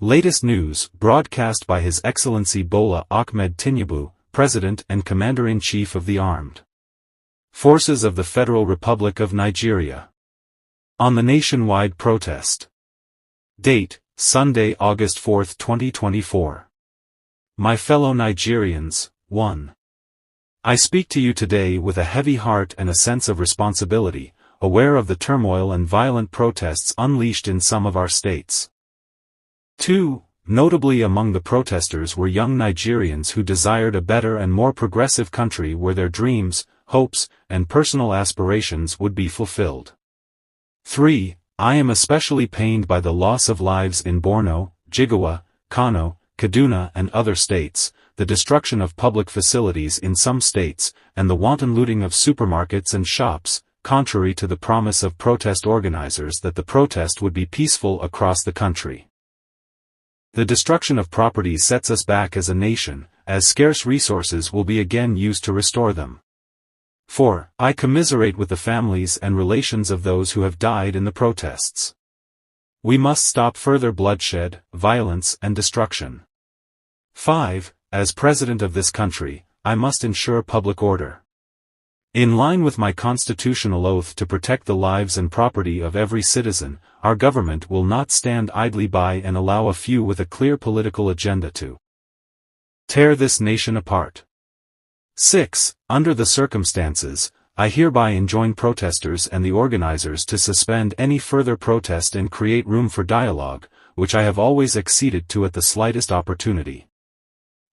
Latest news, broadcast by His Excellency BOLA AHMED Tinubu, President and Commander-in-Chief of the Armed Forces of the Federal Republic of Nigeria. On the nationwide protest. Date, Sunday, August 4, 2024. My fellow Nigerians, 1. I speak to you today with a heavy heart and a sense of responsibility, aware of the turmoil and violent protests unleashed in some of our states. 2. Notably among the protesters were young Nigerians who desired a better and more progressive country where their dreams, hopes, and personal aspirations would be fulfilled. 3. I am especially pained by the loss of lives in Borno, Jigawa, Kano, Kaduna and other states, the destruction of public facilities in some states, and the wanton looting of supermarkets and shops, contrary to the promise of protest organizers that the protest would be peaceful across the country. The destruction of property sets us back as a nation, as scarce resources will be again used to restore them. 4. I commiserate with the families and relations of those who have died in the protests. We must stop further bloodshed, violence and destruction. 5. As President of this country, I must ensure public order. In line with my constitutional oath to protect the lives and property of every citizen, our government will not stand idly by and allow a few with a clear political agenda to tear this nation apart. 6. Under the circumstances, I hereby enjoin protesters and the organizers to suspend any further protest and create room for dialogue, which I have always acceded to at the slightest opportunity.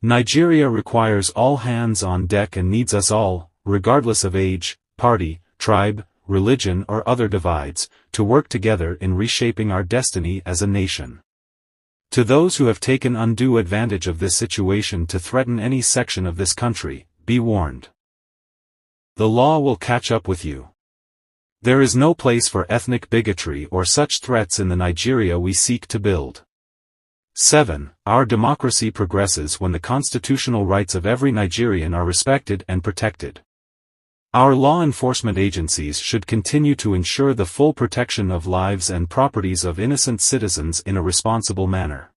Nigeria requires all hands on deck and needs us all, regardless of age, party, tribe, religion or other divides, to work together in reshaping our destiny as a nation. To those who have taken undue advantage of this situation to threaten any section of this country, be warned. The law will catch up with you. There is no place for ethnic bigotry or such threats in the Nigeria we seek to build. 7. Our democracy progresses when the constitutional rights of every Nigerian are respected and protected. Our law enforcement agencies should continue to ensure the full protection of lives and properties of innocent citizens in a responsible manner.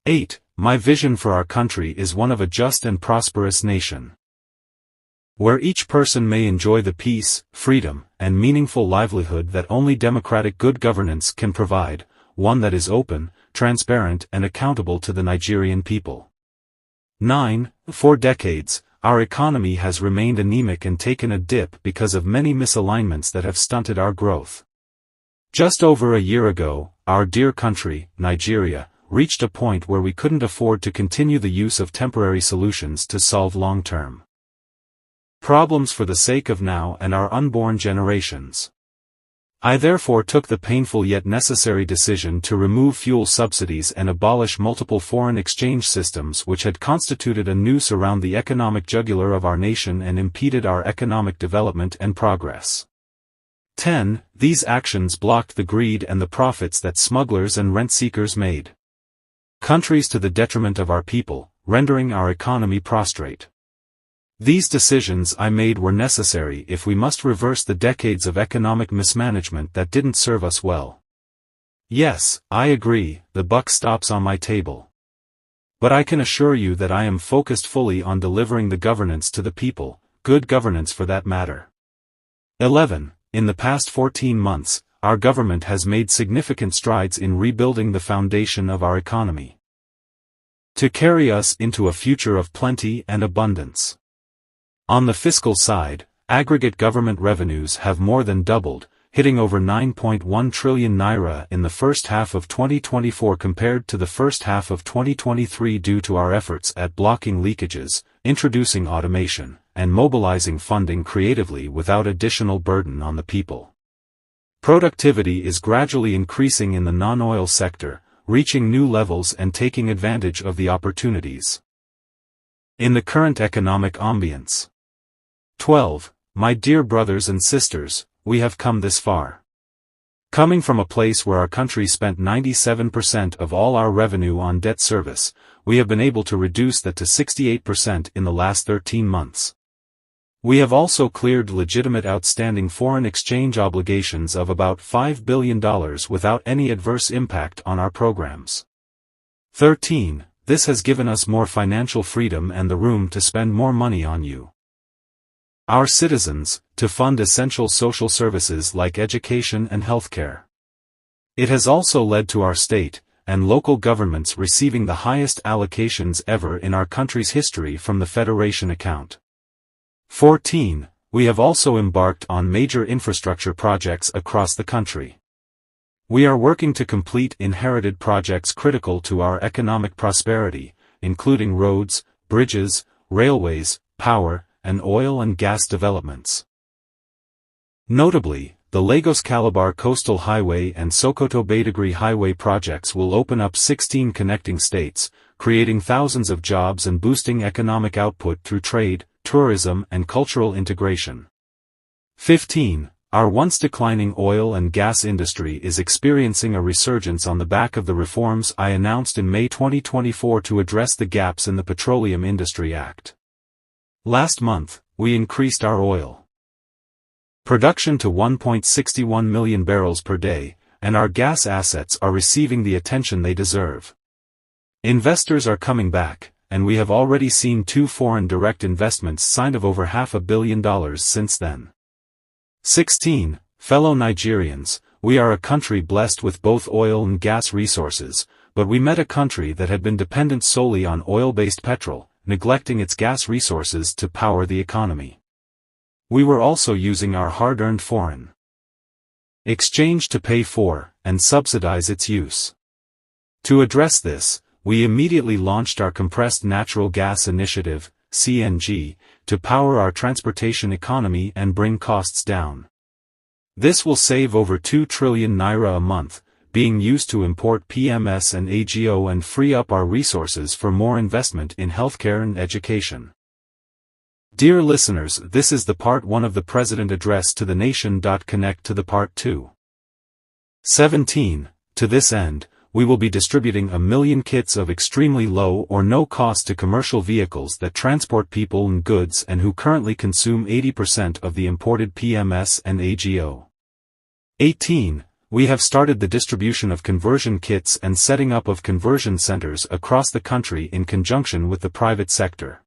8. My vision for our country is one of a just and prosperous nation, where each person may enjoy the peace, freedom, and meaningful livelihood that only democratic good governance can provide, one that is open, transparent and accountable to the Nigerian people. 9. For decades, our economy has remained anemic and taken a dip because of many misalignments that have stunted our growth. Just over a year ago, our dear country, Nigeria, reached a point where we couldn't afford to continue the use of temporary solutions to solve long-term problems for the sake of now and our unborn generations. I therefore took the painful yet necessary decision to remove fuel subsidies and abolish multiple foreign exchange systems which had constituted a noose around the economic jugular of our nation and impeded our economic development and progress. 10. These actions blocked the greed and the profits that smugglers and rent-seekers made countries to the detriment of our people, rendering our economy prostrate. These decisions I made were necessary if we must reverse the decades of economic mismanagement that didn't serve us well. Yes, I agree, the buck stops on my table. But I can assure you that I am focused fully on delivering the governance to the people, good governance for that matter. 11. In the past 14 months, our government has made significant strides in rebuilding the foundation of our economy to carry us into a future of plenty and abundance. On the fiscal side, aggregate government revenues have more than doubled, hitting over 9.1 trillion naira in the first half of 2024 compared to the first half of 2023 due to our efforts at blocking leakages, introducing automation, and mobilizing funding creatively without additional burden on the people. Productivity is gradually increasing in the non-oil sector, reaching new levels and taking advantage of the opportunities in the current economic ambience. 12. My dear brothers and sisters, we have come this far. Coming from a place where our country spent 97% of all our revenue on debt service, we have been able to reduce that to 68% in the last 13 months. We have also cleared legitimate outstanding foreign exchange obligations of about $5 billion without any adverse impact on our programs. 13. This has given us more financial freedom and the room to spend more money on you, our citizens, to fund essential social services like education and healthcare. It has also led to our state and local governments receiving the highest allocations ever in our country's history from the Federation account. 14. We have also embarked on major infrastructure projects across the country. We are working to complete inherited projects critical to our economic prosperity, including roads, bridges, railways, power, and oil and gas developments. Notably, the Lagos-Calabar Coastal Highway and Sokoto-Badagry Highway projects will open up 16 connecting states, creating thousands of jobs and boosting economic output through trade, tourism and cultural integration. 15. Our once declining oil and gas industry is experiencing a resurgence on the back of the reforms I announced in May 2024 to address the gaps in the Petroleum Industry Act. Last month, we increased our oil production to 1.61 million barrels per day, and our gas assets are receiving the attention they deserve. Investors are coming back, and we have already seen 2 foreign direct investments signed of over $500 million since then. 16. Fellow Nigerians, we are a country blessed with both oil and gas resources, but we met a country that had been dependent solely on oil-based petrol, neglecting its gas resources to power the economy. We were also using our hard-earned foreign exchange to pay for and subsidize its use. To address this, we immediately launched our Compressed Natural Gas Initiative, CNG, to power our transportation economy and bring costs down. This will save over 2 trillion naira a month, being used to import PMS and AGO and free up our resources for more investment in healthcare and education. Dear listeners, this is the part 1 of the President address to the nation. Connect to the part 2. 17. To this end, we will be distributing 1 million kits of extremely low or no cost to commercial vehicles that transport people and goods and who currently consume 80% of the imported PMS and AGO. 18. We have started the distribution of conversion kits and setting up of conversion centers across the country in conjunction with the private sector.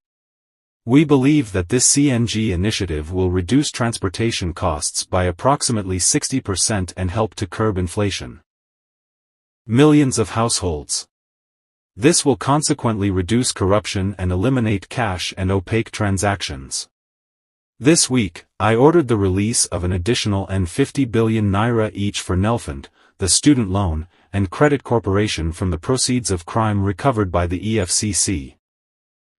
We believe that this CNG initiative will reduce transportation costs by approximately 60% and help to curb inflation. Millions of households. This will consequently reduce corruption and eliminate cash and opaque transactions. This week, I ordered the release of an additional N50 billion naira each for Nelfund, the student loan, and credit corporation from the proceeds of crime recovered by the EFCC.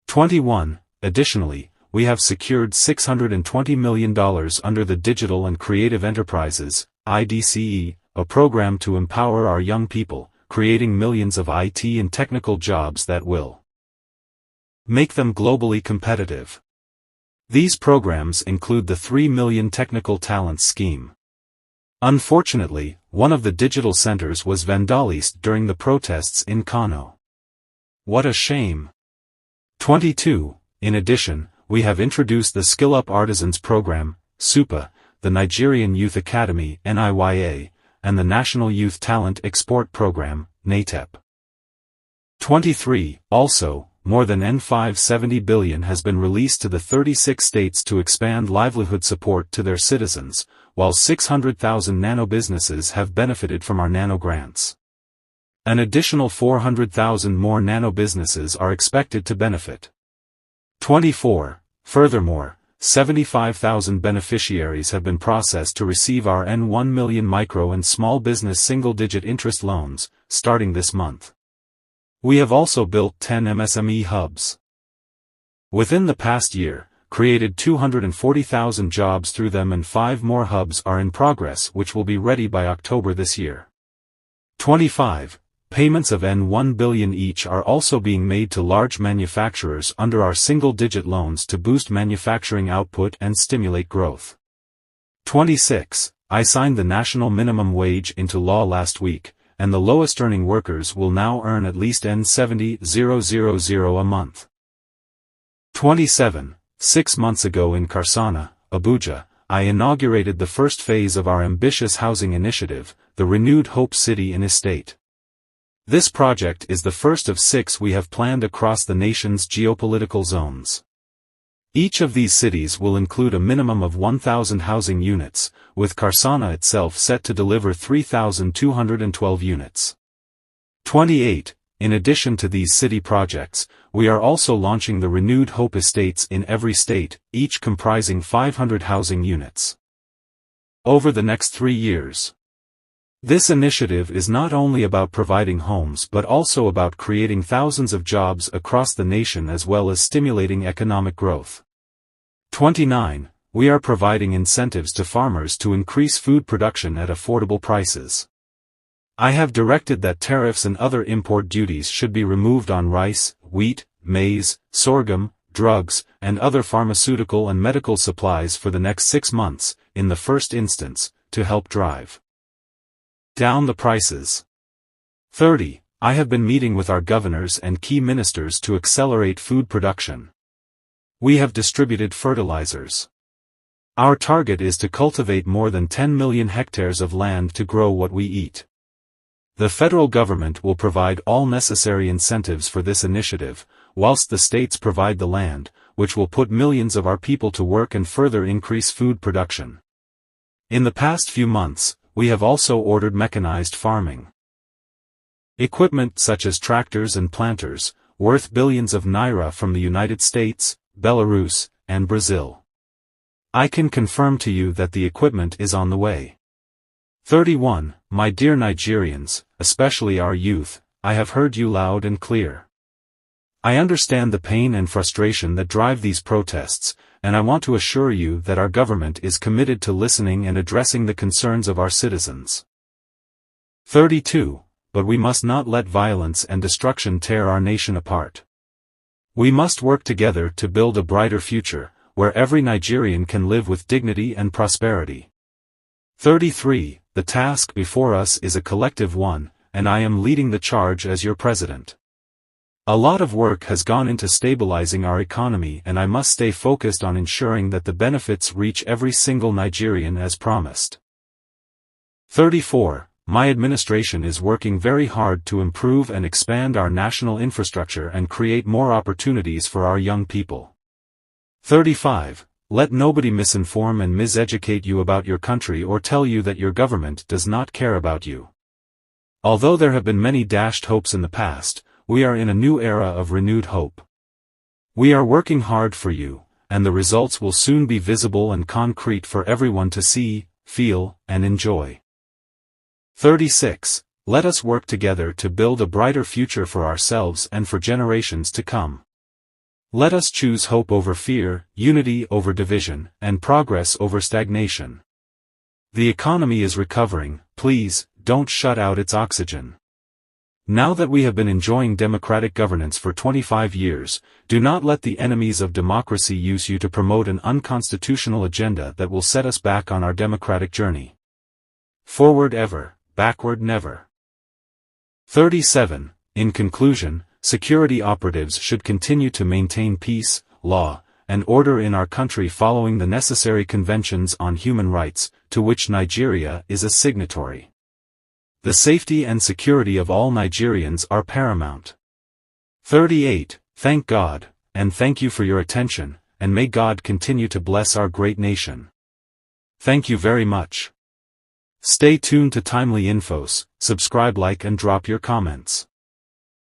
21. Additionally, we have secured $620 million under the Digital and Creative Enterprises, IDCE, a program to empower our young people, creating millions of IT and technical jobs that will make them globally competitive. These programs include the 3 Million Technical Talents Scheme. Unfortunately, one of the digital centers was vandalized during the protests in Kano. What a shame. 22. In addition, we have introduced the Skill Up Artisans Program, SUPA, the Nigerian Youth Academy, NIYA, and the National Youth Talent Export Program, NATEP. 23. Also, more than N570 billion has been released to the 36 states to expand livelihood support to their citizens, while 600,000 nano businesses have benefited from our nano grants. An additional 400,000 more nano businesses are expected to benefit. 24. Furthermore, 75,000 beneficiaries have been processed to receive our N1 million micro and small business single-digit interest loans, starting this month. We have also built 10 MSME hubs. Within the past year, created 240,000 jobs through them, and 5 more hubs are in progress which will be ready by October this year. 25. Payments of N1 billion each are also being made to large manufacturers under our single-digit loans to boost manufacturing output and stimulate growth. 26. I signed the national minimum wage into law last week, and the lowest-earning workers will now earn at least N70,000 a month. 27. 6 months ago in Karsana, Abuja, I inaugurated the first phase of our ambitious housing initiative, the renewed Hope City in Estate. This project is the first of 6 we have planned across the nation's geopolitical zones. Each of these cities will include a minimum of 1,000 housing units, with Karsana itself set to deliver 3,212 units. 28. In addition to these city projects, we are also launching the Renewed Hope Estates in every state, each comprising 500 housing units. Over the next 3 years. This initiative is not only about providing homes but also about creating thousands of jobs across the nation as well as stimulating economic growth. 29. We are providing incentives to farmers to increase food production at affordable prices. I have directed that tariffs and other import duties should be removed on rice, wheat, maize, sorghum, drugs, and other pharmaceutical and medical supplies for the next 6 months, in the first instance, to help drive down the prices. 30. I have been meeting with our governors and key ministers to accelerate food production. We have distributed fertilizers. Our target is to cultivate more than 10 million hectares of land to grow what we eat. The federal government will provide all necessary incentives for this initiative, whilst the states provide the land, which will put millions of our people to work and further increase food production. In the past few months, we have also ordered mechanized farming equipment such as tractors and planters, worth billions of naira from the United States, Belarus, and Brazil. I can confirm to you that the equipment is on the way. 31. My dear Nigerians, especially our youth, I have heard you loud and clear. I understand the pain and frustration that drive these protests, and I want to assure you that our government is committed to listening and addressing the concerns of our citizens. 32. But we must not let violence and destruction tear our nation apart. We must work together to build a brighter future, where every Nigerian can live with dignity and prosperity. 33. The task before us is a collective one, and I am leading the charge as your president. A lot of work has gone into stabilizing our economy, and I must stay focused on ensuring that the benefits reach every single Nigerian as promised. 34. My administration is working very hard to improve and expand our national infrastructure and create more opportunities for our young people. 35. Let nobody misinform and miseducate you about your country or tell you that your government does not care about you. Although there have been many dashed hopes in the past, we are in a new era of renewed hope. We are working hard for you, and the results will soon be visible and concrete for everyone to see, feel, and enjoy. 36. Let us work together to build a brighter future for ourselves and for generations to come. Let us choose hope over fear, unity over division, and progress over stagnation. The economy is recovering, please, don't shut out its oxygen. Now that we have been enjoying democratic governance for 25 years, do not let the enemies of democracy use you to promote an unconstitutional agenda that will set us back on our democratic journey. Forward ever, backward never. 37. In conclusion, security operatives should continue to maintain peace, law, and order in our country following the necessary conventions on human rights, to which Nigeria is a signatory. The safety and security of all Nigerians are paramount. 38. Thank God, and thank you for your attention, and may God continue to bless our great nation. Thank you very much. Stay tuned to timely infos, subscribe, like, and drop your comments.